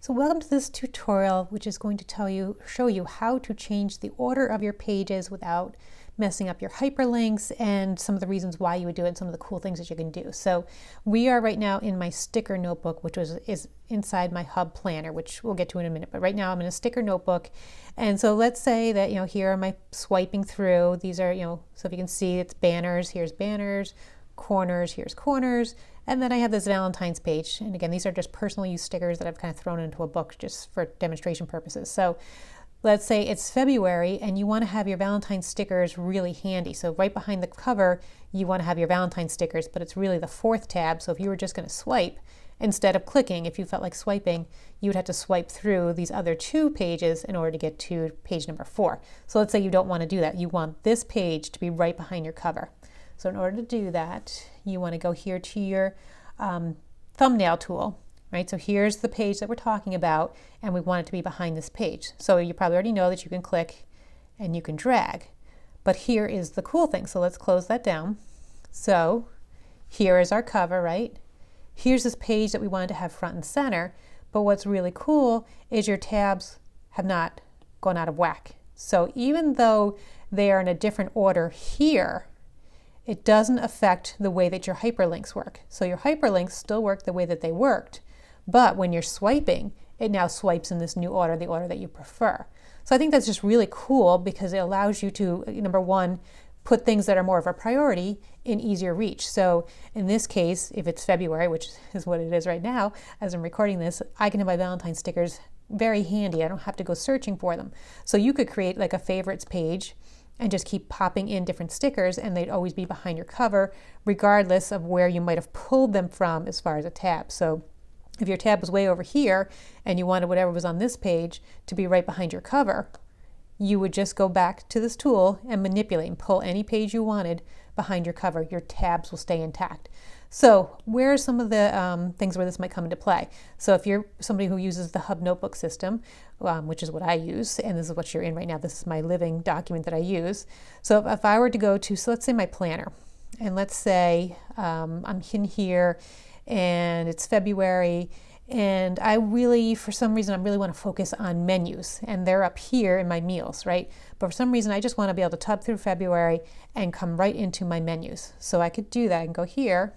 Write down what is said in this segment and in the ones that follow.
So welcome to this tutorial, which is going to show you how to change the order of your pages without messing up your hyperlinks and some of the reasons why you would do it and some of the cool things that you can do. So we are right now in my sticker notebook, which is inside my Hub planner, which we'll get to in a minute. But right now I'm in a sticker notebook. And so let's say that, here am I swiping through. These are, so if you can see, it's banners. Here's banners, corners, here's corners. And then I have this Valentine's page. And again, these are just personal use stickers that I've kind of thrown into a book just for demonstration purposes. So let's say it's February and you want to have your Valentine's stickers really handy. So right behind the cover, you want to have your Valentine's stickers, but it's really the fourth tab. So if you were just going to swipe, instead of clicking, if you felt like swiping, you would have to swipe through these other two pages in order to get to page number 4. So let's say you don't want to do that. You want this page to be right behind your cover. So in order to do that, you want to go here to your thumbnail tool, right? So here's the page that we're talking about, and we want it to be behind this page. So you probably already know that you can click and you can drag. But here is the cool thing. So let's close that down. So here is our cover, right? Here's this page that we wanted to have front and center. But what's really cool is your tabs have not gone out of whack. So even though they are in a different order here, it doesn't affect the way that your hyperlinks work. So your hyperlinks still work the way that they worked, but when you're swiping, it now swipes in this new order, the order that you prefer. So I think that's just really cool because it allows you to, number one, put things that are more of a priority in easier reach. So in this case, if it's February, which is what it is right now, as I'm recording this, I can have my Valentine stickers very handy. I don't have to go searching for them. So you could create like a favorites page and just keep popping in different stickers, and they'd always be behind your cover, regardless of where you might have pulled them from as far as a tab. So if your tab was way over here and you wanted whatever was on this page to be right behind your cover, you would just go back to this tool and manipulate and pull any page you wanted behind your cover. Your tabs will stay intact. So where are some of the things where this might come into play? So if you're somebody who uses the Hub notebook system, which is what I use, and this is what you're in right now, this is my living document that I use. So if I were to go to, so let's say my planner, and let's say I'm in here and it's February, and I really, for some reason, I really want to focus on menus, and they're up here in my meals, right? But for some reason, I just want to be able to tab through February and come right into my menus. So I could do that and go here.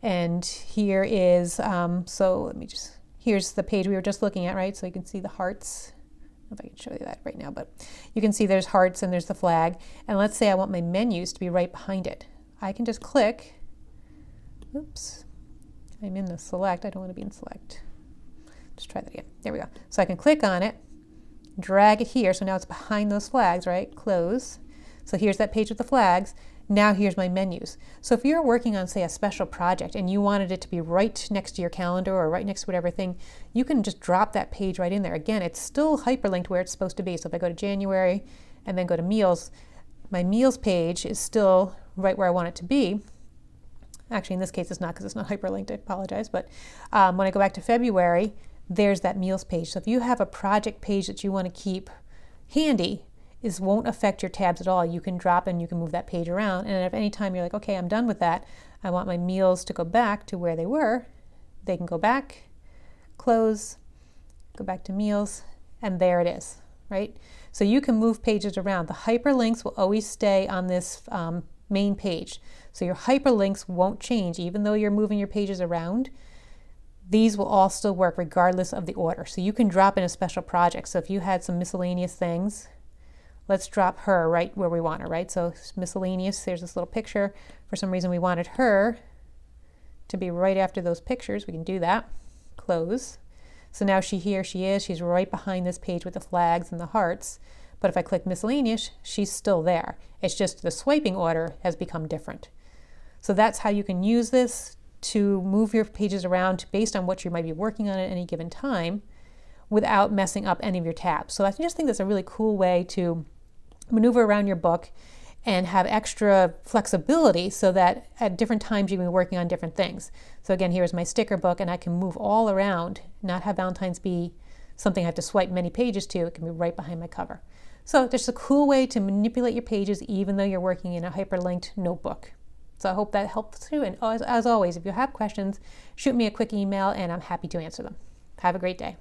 And here is, here's the page we were just looking at, right? So you can see the hearts. I don't know if I can show you that right now, but you can see there's hearts and there's the flag. And let's say I want my menus to be right behind it. I can just click, oops, I'm in the select, I don't want to be in select. Just try that again, there we go. So I can click on it, drag it here, so now it's behind those flags, right? Close. So here's that page with the flags. Now here's my menus. So if you're working on, say, a special project and you wanted it to be right next to your calendar or right next to whatever thing, you can just drop that page right in there. Again, it's still hyperlinked where it's supposed to be. So if I go to January and then go to meals, my meals page is still right where I want it to be. Actually, in this case, it's not because it's not hyperlinked. I apologize. But when I go back to February, there's that meals page. So if you have a project page that you want to keep handy, this won't affect your tabs at all. You can drop and you can move that page around. And if any time you're like, okay, I'm done with that, I want my meals to go back to where they were, they can go back, close, go back to meals, and there it is, right? So you can move pages around. The hyperlinks will always stay on this main page. So your hyperlinks won't change. Even though you're moving your pages around, these will all still work regardless of the order. So you can drop in a special project. So if you had some miscellaneous things, let's drop her right where we want her, right? So miscellaneous, there's this little picture. For some reason we wanted her to be right after those pictures. We can do that. Close. So now she's right behind this page with the flags and the hearts. But if I click miscellaneous, she's still there. It's just the swiping order has become different. So that's how you can use this to move your pages around based on what you might be working on at any given time without messing up any of your tabs. So I just think that's a really cool way to maneuver around your book and have extra flexibility so that at different times you can be working on different things. So again, here's my sticker book, and I can move all around, not have Valentine's be something I have to swipe many pages to. It can be right behind my cover. So just a cool way to manipulate your pages even though you're working in a hyperlinked notebook. So I hope that helps too. And as always, if you have questions, shoot me a quick email and I'm happy to answer them. Have a great day.